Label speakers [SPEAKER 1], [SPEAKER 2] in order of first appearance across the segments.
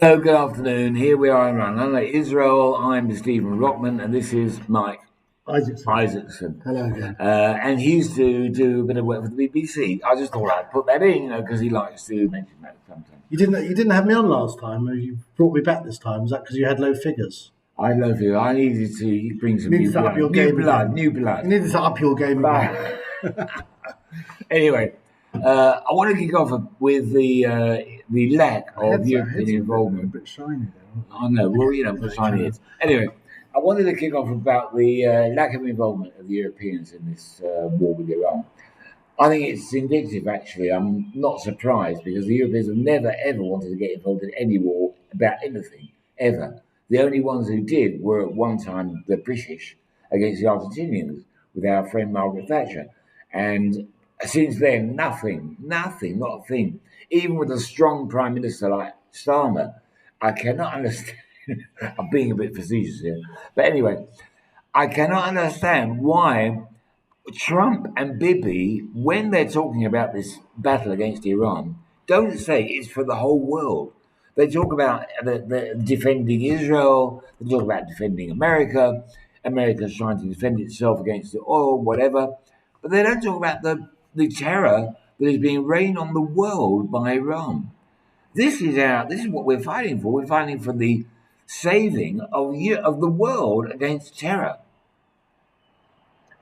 [SPEAKER 1] Hello, good afternoon. Here we are in London, Israel. I'm Stephen Rockman, and this is Mike
[SPEAKER 2] Isaacson.
[SPEAKER 1] Isaacson.
[SPEAKER 2] Hello again.
[SPEAKER 1] And he used to do a bit of work for the BBC. I just thought I'd put that in, because he likes to mention that sometimes.
[SPEAKER 2] You didn't have me on last time. You brought me back this time. Was that because you had low figures?
[SPEAKER 1] I love you. I needed to bring some
[SPEAKER 2] You need
[SPEAKER 1] new
[SPEAKER 2] to up
[SPEAKER 1] blood.
[SPEAKER 2] your
[SPEAKER 1] New
[SPEAKER 2] game
[SPEAKER 1] blood,
[SPEAKER 2] again.
[SPEAKER 1] new blood.
[SPEAKER 2] You need to up your game again.
[SPEAKER 1] Anyway, I want to kick off with the lack of European involvement.
[SPEAKER 2] A bit shiny there.
[SPEAKER 1] I know. Well, for shiny heads. Anyway, I wanted to kick off about the lack of involvement of the Europeans in this war with Iran. I think it's indicative, actually. I'm not surprised because the Europeans have never, ever wanted to get involved in any war about anything, ever. The only ones who did were at one time the British against the Argentinians with our friend Margaret Thatcher. And since then, nothing, not a thing. Even with a strong prime minister like Starmer, I cannot understand. I'm being a bit facetious here. But anyway, I cannot understand why Trump and Bibi, when they're talking about this battle against Iran, don't say it's for the whole world. They talk about the defending Israel, they talk about defending America, America's trying to defend itself against the oil, whatever. But they don't talk about the terror that is being rained on the world by Iran. This is what we're fighting for. We're fighting for the saving of the world against terror.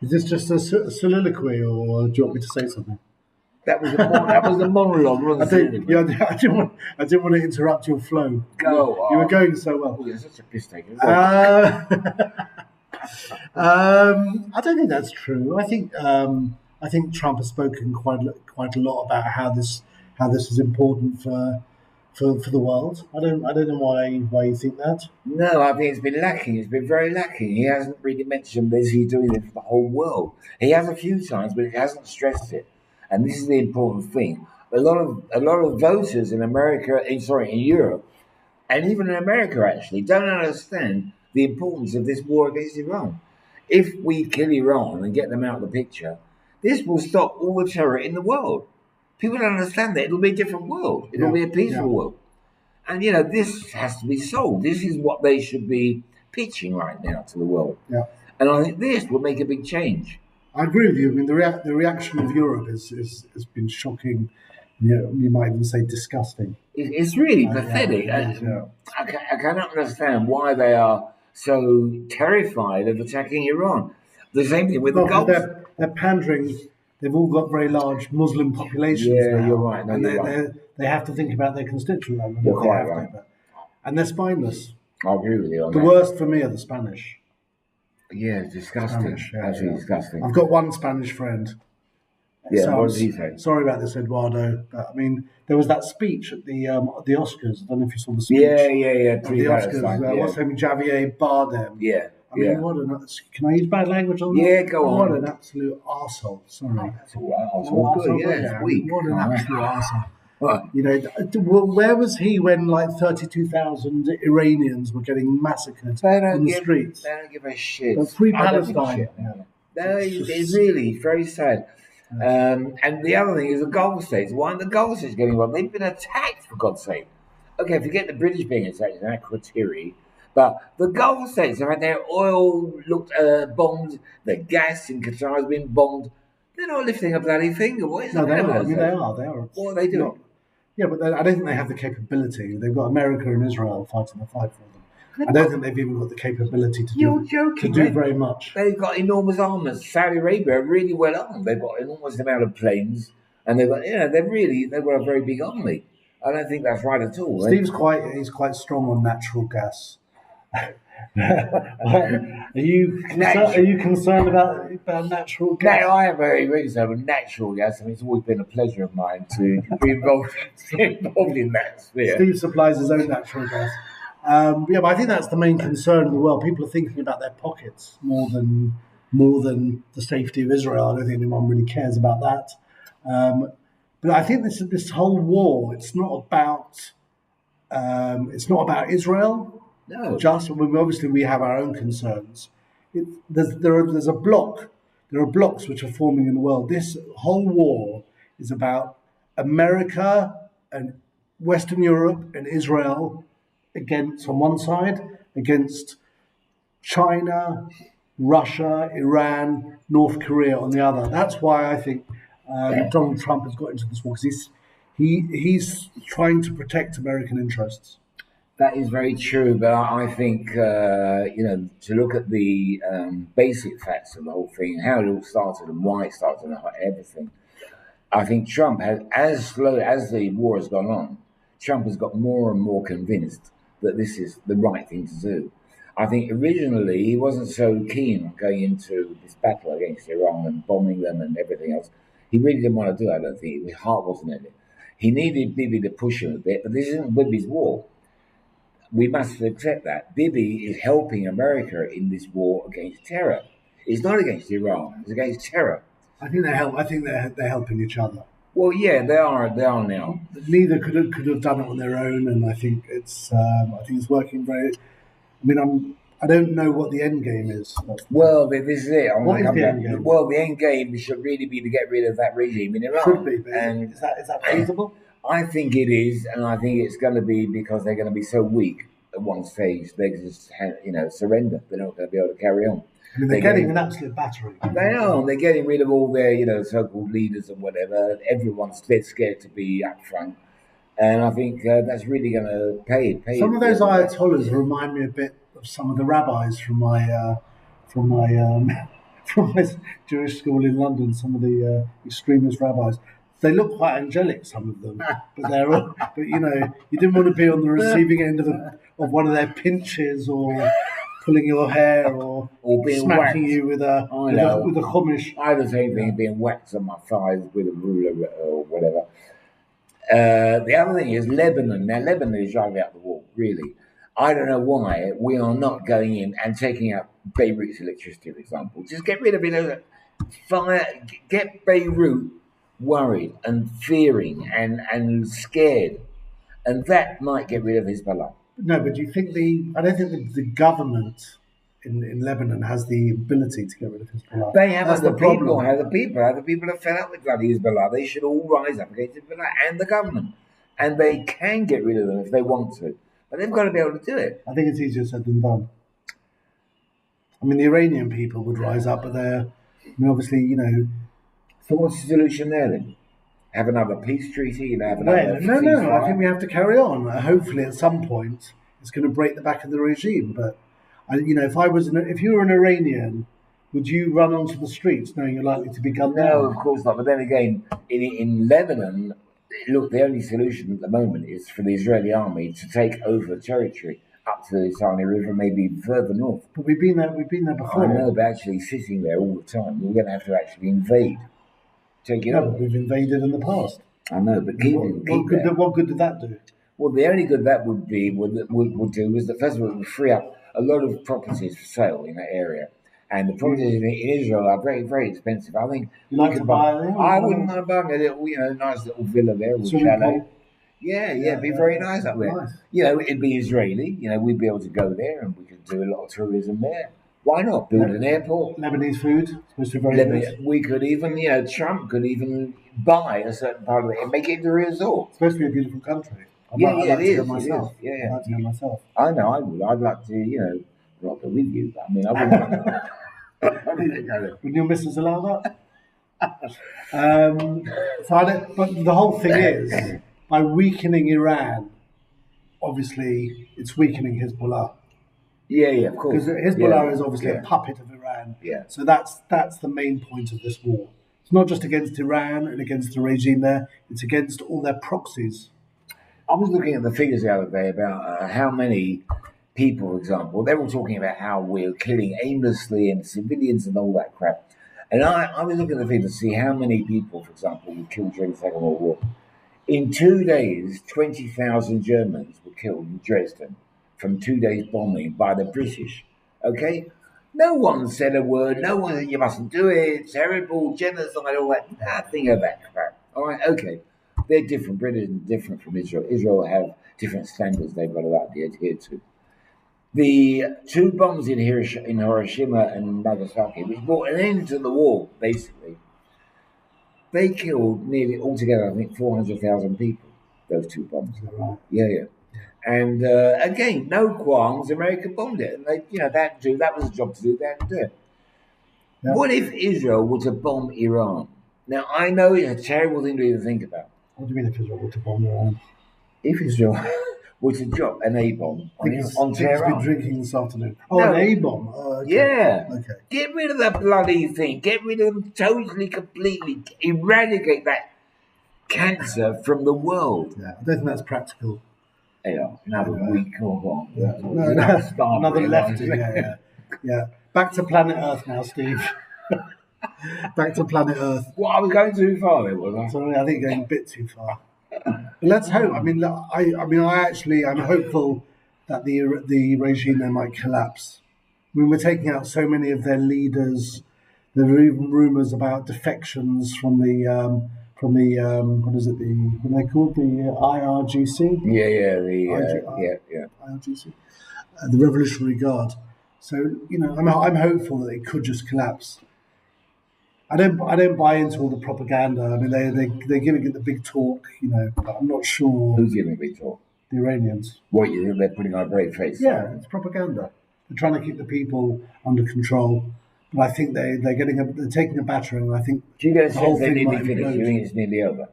[SPEAKER 2] Is this just a soliloquy, or do you want me to say something?
[SPEAKER 1] That was the monologue, wasn't it?
[SPEAKER 2] I didn't want to interrupt your flow.
[SPEAKER 1] Go
[SPEAKER 2] You were
[SPEAKER 1] on.
[SPEAKER 2] going so well.
[SPEAKER 1] Oh, you're such a piss taker.
[SPEAKER 2] Uh, I don't think that's true. I think Trump has spoken quite a lot about how this is important for the world. I don't know why you think that.
[SPEAKER 1] No, I think it's been lacking. It's been very lacking. He hasn't really mentioned this. He's doing it for the whole world. He has a few times, but he hasn't stressed it. And this is the important thing. A lot of voters in America, in Europe, and even in America actually, don't understand the importance of this war against Iran. If we kill Iran and get them out of the picture, this will stop all the terror in the world. People don't understand that. It'll be a different world. It'll
[SPEAKER 2] Yeah,
[SPEAKER 1] be a peaceful
[SPEAKER 2] yeah,
[SPEAKER 1] world. And this has to be sold. This is what they should be pitching right now to the world.
[SPEAKER 2] yeah.
[SPEAKER 1] And I think this will make a big change.
[SPEAKER 2] I agree with you. I mean, the reaction of Europe has been shocking. You might even say disgusting.
[SPEAKER 1] It's really
[SPEAKER 2] Yeah,
[SPEAKER 1] pathetic.
[SPEAKER 2] it is, yeah.
[SPEAKER 1] I cannot understand why they are so terrified of attacking Iran. The same thing with the
[SPEAKER 2] Well, because
[SPEAKER 1] Gulf.
[SPEAKER 2] they're pandering. They've all got very large Muslim populations
[SPEAKER 1] Yeah,
[SPEAKER 2] now,
[SPEAKER 1] you're right. No,
[SPEAKER 2] and
[SPEAKER 1] you're right.
[SPEAKER 2] they have to think about their constituents. I mean,
[SPEAKER 1] You're
[SPEAKER 2] they
[SPEAKER 1] quite
[SPEAKER 2] have to,
[SPEAKER 1] right.
[SPEAKER 2] and they're spineless.
[SPEAKER 1] I agree with you on
[SPEAKER 2] The
[SPEAKER 1] that.
[SPEAKER 2] worst for me are the Spanish.
[SPEAKER 1] Yeah, it's disgusting.
[SPEAKER 2] Spanish, yeah,
[SPEAKER 1] Absolutely
[SPEAKER 2] yeah.
[SPEAKER 1] disgusting.
[SPEAKER 2] I've got one Spanish friend.
[SPEAKER 1] Yeah,
[SPEAKER 2] So
[SPEAKER 1] what does he say?
[SPEAKER 2] sorry about this, Eduardo. But I mean, there was that speech at the Oscars. I don't know if you saw the speech.
[SPEAKER 1] Yeah.
[SPEAKER 2] At the
[SPEAKER 1] Pre-Palestine.
[SPEAKER 2] Oscars. What's his name? Javier Bardem.
[SPEAKER 1] Yeah.
[SPEAKER 2] I mean,
[SPEAKER 1] Yeah.
[SPEAKER 2] what an... Can I use bad language on that?
[SPEAKER 1] Yeah, go on.
[SPEAKER 2] What an absolute arsehole. Sorry.
[SPEAKER 1] That's all right. That's all good.
[SPEAKER 2] Arsehole,
[SPEAKER 1] Yeah, it's weak.
[SPEAKER 2] What an
[SPEAKER 1] All right.
[SPEAKER 2] absolute arsehole.
[SPEAKER 1] Right.
[SPEAKER 2] Well, where was he when like 32,000 Iranians were getting massacred in the streets?
[SPEAKER 1] They don't give a shit.
[SPEAKER 2] But free
[SPEAKER 1] I don't give a
[SPEAKER 2] Palestine.
[SPEAKER 1] shit.
[SPEAKER 2] Yeah.
[SPEAKER 1] No, it's really very sad. And the other thing is the Gulf states. Why aren't the Gulf states getting involved? They've been attacked, for God's sake. Okay, forget the British being attacked in Akrotiri, but the Gulf states have had their oil bombed, the gas in Qatar has been bombed. They're not lifting a bloody finger. What is
[SPEAKER 2] No,
[SPEAKER 1] the
[SPEAKER 2] they
[SPEAKER 1] matter
[SPEAKER 2] are. I
[SPEAKER 1] with
[SPEAKER 2] mean,
[SPEAKER 1] those
[SPEAKER 2] they
[SPEAKER 1] guys?
[SPEAKER 2] are. They are.
[SPEAKER 1] What are they doing?
[SPEAKER 2] Yeah, but I don't think they have the capability. They've got America and Israel fighting the fight for them. I don't think they've even got the capability to
[SPEAKER 1] You're
[SPEAKER 2] do
[SPEAKER 1] joking,
[SPEAKER 2] to do
[SPEAKER 1] mate.
[SPEAKER 2] very much.
[SPEAKER 1] They've got enormous armors. Saudi Arabia are really well armed. They've got an enormous amount of planes, and they've got they've got a very big army. I don't think that's right at all.
[SPEAKER 2] He's quite strong on natural gas. Are you concerned about natural gas?
[SPEAKER 1] Now, I am very concerned with natural gas, and it's always been a pleasure of mine to be involved, in that sphere.
[SPEAKER 2] Steve supplies his own natural gas. But I think that's the main concern of the world. People are thinking about their pockets more than the safety of Israel. I don't think anyone really cares about that. But I think this whole war, it's not about Israel.
[SPEAKER 1] No.
[SPEAKER 2] Obviously we have our own concerns. There's a block. There are blocks which are forming in the world. This whole war is about America and Western Europe and Israel on one side, against China, Russia, Iran, North Korea on the other. That's why I think Donald Trump has got into this war, because he's trying to protect American interests.
[SPEAKER 1] That is very true, but I think to look at the basic facts of the whole thing, how it all started and why it started and everything. I think Trump has, as slow as the war has gone on, Trump has got more and more convinced that this is the right thing to do. I think originally he wasn't so keen on going into this battle against Iran and bombing them and everything else. He really didn't want to do it, I don't think. His heart wasn't in it. He needed Bibi to push him a bit, but this isn't Bibi's war. We must accept that. Bibi is helping America in this war against terror. It's not against Iran, it's against terror.
[SPEAKER 2] I think they help. I think they're helping each other.
[SPEAKER 1] Well, yeah, they are. They are now.
[SPEAKER 2] Neither could have done it on their own, and I think it's working very. I mean, I don't know what the end game is.
[SPEAKER 1] Well, this is it.
[SPEAKER 2] What is the end game?
[SPEAKER 1] Well, the end game should really be to get rid of that regime in Iran.
[SPEAKER 2] Should be, but is that feasible?
[SPEAKER 1] I think it is, and I think it's going to be because they're going to be so weak at one stage. They just surrender. They're not going to be able to carry on.
[SPEAKER 2] I mean, they're getting an absolute battery.
[SPEAKER 1] They are. They're getting rid of all their, so-called leaders and whatever. Everyone's dead scared to be up front. And I think that's really going to pay.
[SPEAKER 2] Some of those ayatollahs remind me a bit of some of the rabbis from my from my Jewish school in London. Some of the extremist rabbis. They look quite angelic, some of them, but they're all. But you didn't want to be on the receiving end of one of their pinches or pulling your hair or
[SPEAKER 1] being
[SPEAKER 2] smacking
[SPEAKER 1] whacked.
[SPEAKER 2] you with a chumash.
[SPEAKER 1] I had the same thing, being whacked on my thighs with a ruler or whatever. The other thing is Lebanon. Now, Lebanon is driving out the wall, really. I don't know why we are not going in and taking out Beirut's electricity, for example. Just get rid of it. Fire. Get Beirut worried and fearing and scared. And that might get rid of Hezbollah.
[SPEAKER 2] No, but do you think I don't think the government in Lebanon has the ability to get rid of Hezbollah.
[SPEAKER 1] They have
[SPEAKER 2] That's
[SPEAKER 1] the
[SPEAKER 2] problem.
[SPEAKER 1] people, the people have fed up with bloody Hezbollah. They should all rise up against Hezbollah and the government. And they can get rid of them if they want to. But they've got to be able to do it.
[SPEAKER 2] I think it's easier said than done. I mean, the Iranian people would rise up, but obviously,
[SPEAKER 1] So what's the solution there then? Have another peace treaty? Have another
[SPEAKER 2] No.
[SPEAKER 1] ceasefire?
[SPEAKER 2] I think we have to carry on. Hopefully, at some point, it's going to break the back of the regime. But if you were an Iranian, would you run onto the streets knowing you're likely to be gunned down?
[SPEAKER 1] No, of course not. But then again, in Lebanon, look, the only solution at the moment is for the Israeli army to take over territory up to the Sinai River, maybe further north.
[SPEAKER 2] But we've been there before.
[SPEAKER 1] I know, but actually sitting there all the time, we're going to have to actually invade. Take it over.
[SPEAKER 2] We've invaded in the past.
[SPEAKER 1] I know, but
[SPEAKER 2] what good did that do?
[SPEAKER 1] Well, the only good that would do was that first of all, it would free up a lot of properties for sale in that area. And the properties in Israel are very, very expensive. I think
[SPEAKER 2] you like to buy them?
[SPEAKER 1] I wouldn't mind buying a little, nice little villa there or chalet. Yeah, it'd be very nice up there.
[SPEAKER 2] Nice.
[SPEAKER 1] It'd be Israeli. We'd be able to go there and we could do a lot of tourism there. Why not build an airport?
[SPEAKER 2] Lebanese food, supposed to be very good.
[SPEAKER 1] We could even, Trump could even buy a certain part of it and make it into a resort.
[SPEAKER 2] It's supposed to be a beautiful country.
[SPEAKER 1] I'd like
[SPEAKER 2] to go
[SPEAKER 1] myself.
[SPEAKER 2] I'd like to go myself.
[SPEAKER 1] I know, I would. I'd like to, rock it with you. But I mean, I wouldn't.
[SPEAKER 2] Would your missus allow that? But the whole thing is, by weakening Iran, obviously it's weakening Hezbollah.
[SPEAKER 1] Yeah, of course.
[SPEAKER 2] Because Hezbollah is obviously a puppet of Iran.
[SPEAKER 1] Yeah.
[SPEAKER 2] So that's the main point of this war. It's not just against Iran and against the regime there, it's against all their proxies.
[SPEAKER 1] I was looking at the figures the other day about how many people, for example, they were talking about how we're killing aimlessly and civilians and all that crap. And I was looking at the figures to see how many people, for example, were killed during the Second World War. In 2 days, 20,000 Germans were killed in Dresden from 2 days bombing by the British. Okay? No one said a word. No one said, you mustn't do it, terrible, genocide, all that. Nothing of that crap. All right, okay. They're different. Britain is different from Israel. Israel have different standards they've got to adhere to. The 2 bombs in Hiroshima and Nagasaki, which brought an end to the war, basically, they killed nearly altogether, I think, 400,000 people, those 2 bombs.
[SPEAKER 2] Is that right?
[SPEAKER 1] Yeah. And again, no qualms. America bombed it, and that was a job to do. They had to do it.
[SPEAKER 2] Yeah.
[SPEAKER 1] What if Israel were to bomb Iran? Now I know it's a terrible thing to even think about.
[SPEAKER 2] What do you mean if Israel were to bomb Iran?
[SPEAKER 1] If Israel were to drop an A bomb
[SPEAKER 2] I think
[SPEAKER 1] on
[SPEAKER 2] he's been
[SPEAKER 1] Tehran,
[SPEAKER 2] drinking this afternoon. Oh,
[SPEAKER 1] no,
[SPEAKER 2] an A bomb. Okay.
[SPEAKER 1] yeah,
[SPEAKER 2] Okay.
[SPEAKER 1] get rid of that bloody thing. Get rid of them totally, completely. Eradicate that cancer from the world.
[SPEAKER 2] Yeah, I don't think that's practical.
[SPEAKER 1] Yeah, another week or what?
[SPEAKER 2] Yeah. No, another lefty. Yeah. Back to planet Earth now, Steve. Back to planet Earth.
[SPEAKER 1] Well, I was going too far there, was I?
[SPEAKER 2] Sorry, I think going a bit too far. But let's hope. I mean, I'm hopeful that the regime there might collapse. I mean, we're taking out so many of their leaders. There are even rumours about defections from the what is it, what are they called, the IRGC? IRGC, the Revolutionary Guard. So I'm hopeful that it could just collapse. I don't buy into all the propaganda. I mean, they're giving it the big talk, but I'm not sure.
[SPEAKER 1] Who's giving a big talk?
[SPEAKER 2] The Iranians.
[SPEAKER 1] What, you think they're putting on a brave face?
[SPEAKER 2] Yeah, it's propaganda. They're trying to keep the people under control. But I think they're taking a battering. And I think
[SPEAKER 1] do you get a
[SPEAKER 2] the whole
[SPEAKER 1] sense they're
[SPEAKER 2] thing
[SPEAKER 1] nearly
[SPEAKER 2] might
[SPEAKER 1] finished?
[SPEAKER 2] implode.
[SPEAKER 1] You think it's nearly over?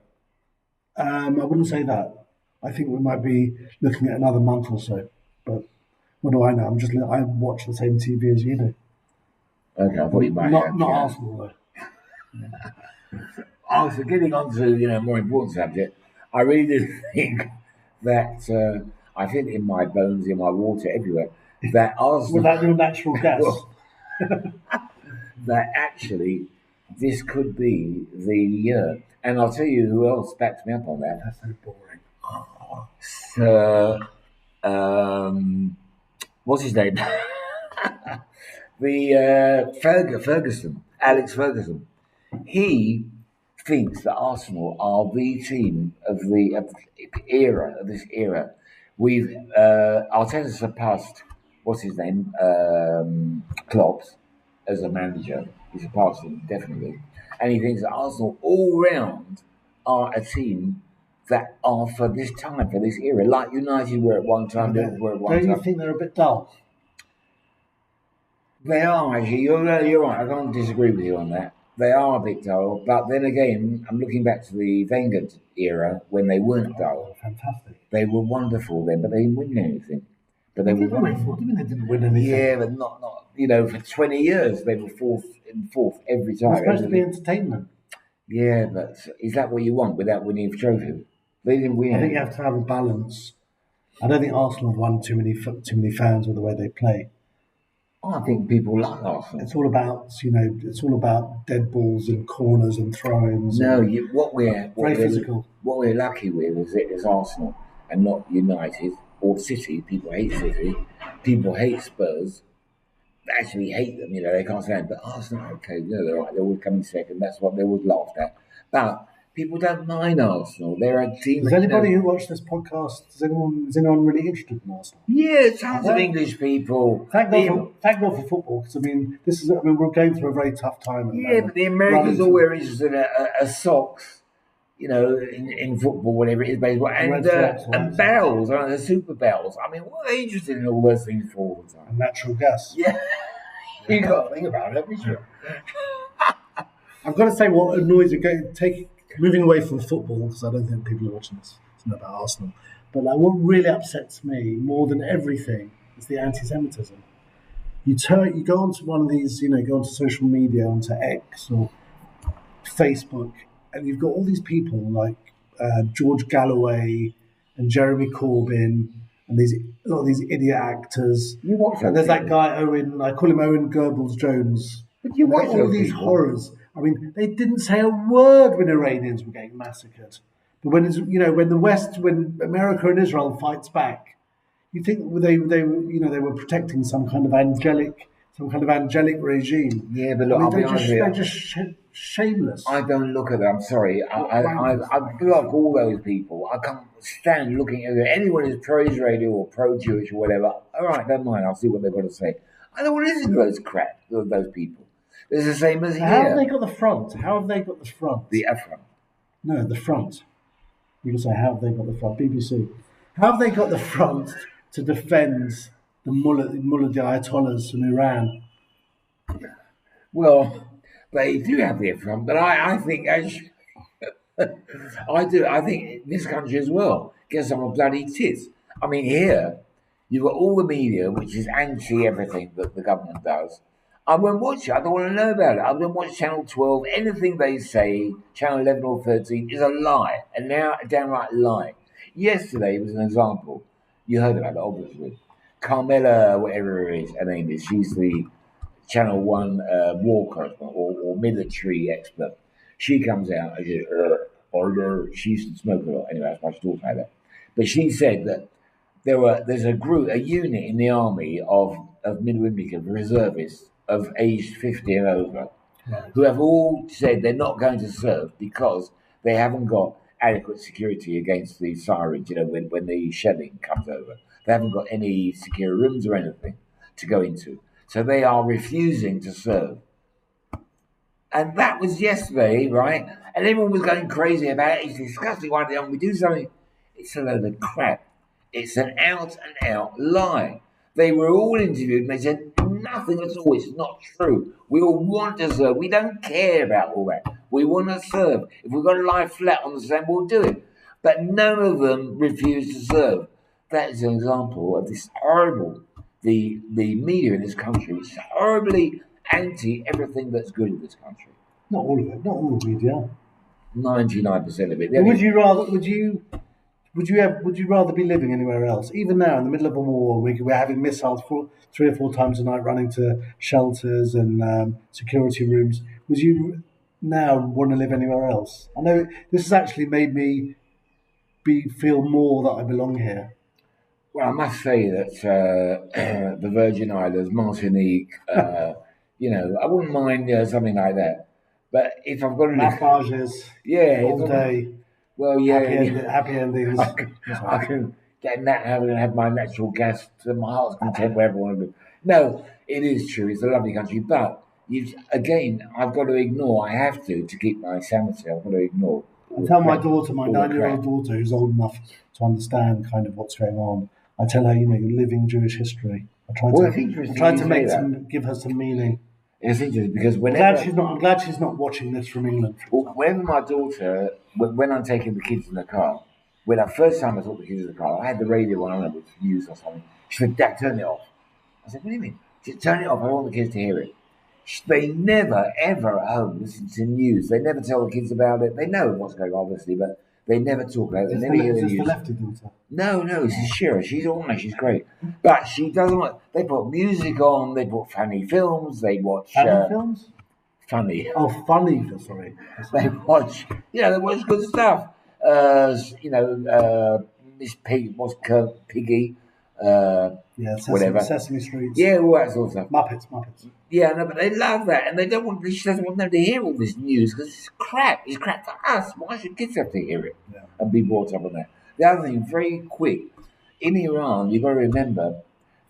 [SPEAKER 2] I wouldn't say that. I think we might be looking at another month or so. But what do I know? I watch the same TV as you do.
[SPEAKER 1] Okay, I thought you might
[SPEAKER 2] not Arsenal though.
[SPEAKER 1] Oh, so getting on to a more important subject, I really do think that I think in my bones, in my water, everywhere, that Arsenal.
[SPEAKER 2] Without your natural gas.
[SPEAKER 1] That actually this could be the year. And I'll tell you who else backs me up on that.
[SPEAKER 2] That's so boring.
[SPEAKER 1] What's his name? Ferguson, Alex Ferguson. He thinks that Arsenal are the team of this era. Arteta surpassed what's his name, Klopp, as a manager. He surpassed him definitely, and he thinks that Arsenal all round are a team that are for this time, for this era, like United were at one time. Liverpool were at one
[SPEAKER 2] Don't
[SPEAKER 1] time.
[SPEAKER 2] you think they're a bit dull?
[SPEAKER 1] They are actually. You're right. I can't disagree with you on that. They are a bit dull, but then again, I'm looking back to the Wenger era when they weren't dull.
[SPEAKER 2] Fantastic.
[SPEAKER 1] They were wonderful then, but they didn't win anything. But they were wonderful.
[SPEAKER 2] What do you mean they didn't win anything?
[SPEAKER 1] Yeah, but not for 20 years they were fourth every time.
[SPEAKER 2] It's supposed to be entertainment.
[SPEAKER 1] Yeah, but is that what you want without winning a trophy? They didn't win.
[SPEAKER 2] I think you have to have a balance. I don't think Arsenal have won too many fans with the way they play.
[SPEAKER 1] I think people like Arsenal.
[SPEAKER 2] It's all about dead balls and corners and throw-ins.
[SPEAKER 1] No, very
[SPEAKER 2] physical.
[SPEAKER 1] What we're lucky with is Arsenal and not United or City. People hate City. People hate Spurs. They actually hate them. They can't stand. But Arsenal, okay, they're right. They're always coming second. That's what they always laughed at. But people don't mind Arsenal. They're a team.
[SPEAKER 2] Does anybody who watched this podcast, is anyone really interested in Arsenal?
[SPEAKER 1] Yeah, tons of English people.
[SPEAKER 2] Thank God for football, because we're going through a very tough time.
[SPEAKER 1] But the Americans are always interested in a socks, in football, whatever it is, baseball, and bells, the super bells. I mean, what are they interested in all those things for all the time?
[SPEAKER 2] And natural gas.
[SPEAKER 1] Yeah, you got to think about it, haven't you?
[SPEAKER 2] I've got to say, what annoys me, moving away from football, because I don't think people are watching this to know about Arsenal, but what really upsets me more than everything is the anti-Semitism. You go onto one of these, go onto social media, onto X or Facebook, and you've got all these people like George Galloway and Jeremy Corbyn and a lot of these idiot actors.
[SPEAKER 1] You watch that?
[SPEAKER 2] There's that guy Owen. I call him Owen Goebbels Jones.
[SPEAKER 1] But you watch
[SPEAKER 2] all these horrors. I mean, they didn't say a word when Iranians were getting massacred. But when America and Israel fights back, you think they were protecting some kind of angelic regime.
[SPEAKER 1] Yeah, but look,
[SPEAKER 2] they're just shameless.
[SPEAKER 1] I don't look at them. I'm sorry. I block all those people. I can't stand looking at anyone who's pro-Israeli or pro-Jewish or whatever. All right, don't mind. I'll see what they've got to say. I don't want to listen to those crap, those people. It's the same as here.
[SPEAKER 2] How have they got the front?
[SPEAKER 1] The front.
[SPEAKER 2] No, the front. You can say, how have they got the front? BBC. How have they got the front to defend the Ayatollahs from Iran?
[SPEAKER 1] Well, they do have their fun, but I think actually, I do. I think this country as well gets on a bloody tits. I mean, here you've got all the media, which is anti everything that the government does. I won't watch it. I don't want to know about it. I don't watch Channel 12. Anything they say, Channel 11 or 13, is a lie, and now a downright lie. Yesterday was an example. You heard about it, obviously. Carmela, whatever her is, her name is, she's the Channel One war correspondent or military expert. She comes out and says, order. She used to smoke a lot. Anyway, that's why she talks like that. But she said that there's a group, a unit in the army of midwinter reservists of aged 50 and over who have all said they're not going to serve because they haven't got adequate security against the sirens, when the shelling comes over. They haven't got any secure rooms or anything to go into. So they are refusing to serve. And that was yesterday, right? And everyone was going crazy about it. It's disgusting. Why don't we do something? It's a load of crap. It's an out and out lie. They were all interviewed and they said nothing at all. It's not true. We all want to serve. We don't care about all that. We want to serve. If we've got to lie flat on the sand, we'll do it. But none of them refused to serve. That is an example of this horrible, the media in this country, which is horribly anti everything that's good in this country.
[SPEAKER 2] Not all of it. Not all the media.
[SPEAKER 1] 99% of it.
[SPEAKER 2] But would you rather be living anywhere else? Even now, in the middle of a war, we're having missiles 3 or 4 times a night running to shelters and security rooms. Would you now want to live anywhere else? I know this has actually made me feel more that I belong here.
[SPEAKER 1] Well, I must say that the Virgin Islands, Martinique, I wouldn't mind something like that. But if I've got to live,
[SPEAKER 2] Massages,
[SPEAKER 1] yeah,
[SPEAKER 2] all day,
[SPEAKER 1] well, yeah,
[SPEAKER 2] happy endings.
[SPEAKER 1] I can get that having and have my natural gas to my heart's content wherever I want to be. No, it is true. It's a lovely country, but I've got to ignore. I have to keep my sanity. I've got to ignore.
[SPEAKER 2] I tell my daughter, my 9-year-old daughter, who's old enough to understand kind of what's going on. I tell her, you're living Jewish history. I try to give her some meaning.
[SPEAKER 1] It's interesting because
[SPEAKER 2] I'm glad she's not watching this from England.
[SPEAKER 1] Whenever my daughter, when I'm taking the kids in the car, when the first time I took the kids in the car, I had the radio on, I don't know, with news or something. She said, "Dad, turn it off." I said, "What do you mean?" She said, "Turn it off. I want the kids to hear it." They never, ever at home listen to news. They never tell the kids about it. They know what's going on, obviously, but they never talk about it. They never hear the news.
[SPEAKER 2] Is this the lefty daughter?
[SPEAKER 1] No, it's Shira. She's all nice. She's great. But she doesn't want... They put music on. They put funny films. They watch...
[SPEAKER 2] Funny films?
[SPEAKER 1] Funny.
[SPEAKER 2] Oh, funny. Sorry.
[SPEAKER 1] They watch good stuff. Miss Pig, Piggy... whatever.
[SPEAKER 2] Sesame Street.
[SPEAKER 1] Yeah, all that sort of stuff.
[SPEAKER 2] Muppets.
[SPEAKER 1] Yeah, no, but they love that, and she doesn't want them to hear all this news because it's crap. It's crap for us. Why should kids have to hear it and be brought up on that? The other thing, very quick, in Iran, you've got to remember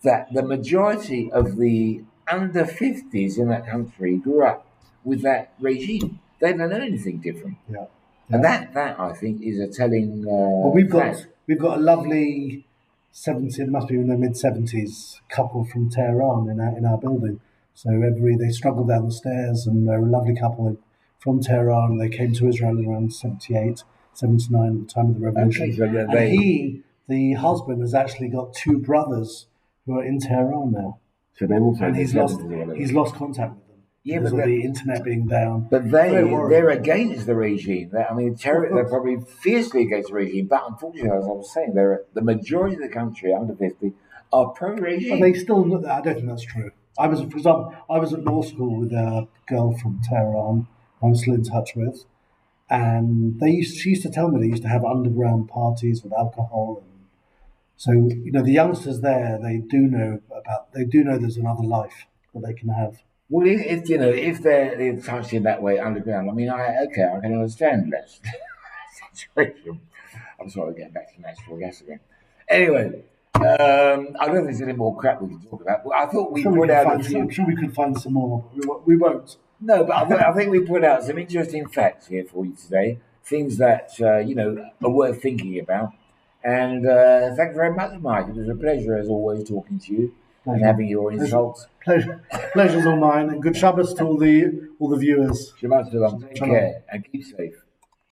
[SPEAKER 1] that the majority of the under 50s in that country grew up with that regime. They don't know anything different.
[SPEAKER 2] Yeah.
[SPEAKER 1] And that I think is a telling.
[SPEAKER 2] Well, we've got a lovely 70, it must be in the mid-70s, couple from Tehran in our building. So they struggled down the stairs, and they're a lovely couple from Tehran. They came to Israel around 78, 79 at the time of the revolution. Okay, the husband, has actually got 2 brothers who are in Tehran now.
[SPEAKER 1] So they also
[SPEAKER 2] he's lost contact with them.
[SPEAKER 1] Yeah,
[SPEAKER 2] because of the internet being down.
[SPEAKER 1] But they're against the regime. They're probably fiercely against the regime. But unfortunately, as I was saying, the majority of the country under 50 are pro-regime.
[SPEAKER 2] But they still. I don't think that's true. For example, I was at law school with a girl from Tehran I'm still in touch with, and she used to tell me they used to have underground parties with alcohol, and so the youngsters there, they do know there's another life that they can have.
[SPEAKER 1] Well, if they're touched in that way underground, I can understand that situation. I'm sorry, getting back to natural gas again. Anyway, I don't think there's any more crap we can talk about. Well, I thought
[SPEAKER 2] I'm sure we could find some more, but we won't.
[SPEAKER 1] No, but I think we put out some interesting facts here for you today. Things that are worth thinking about. And thank you very much, Mike. It was a pleasure, as always, talking to you and
[SPEAKER 2] Pleasure.
[SPEAKER 1] having your insults.
[SPEAKER 2] Pleasure's all mine, and good Shabbos to all the viewers.
[SPEAKER 1] Shabbat shalom. Take care and keep safe.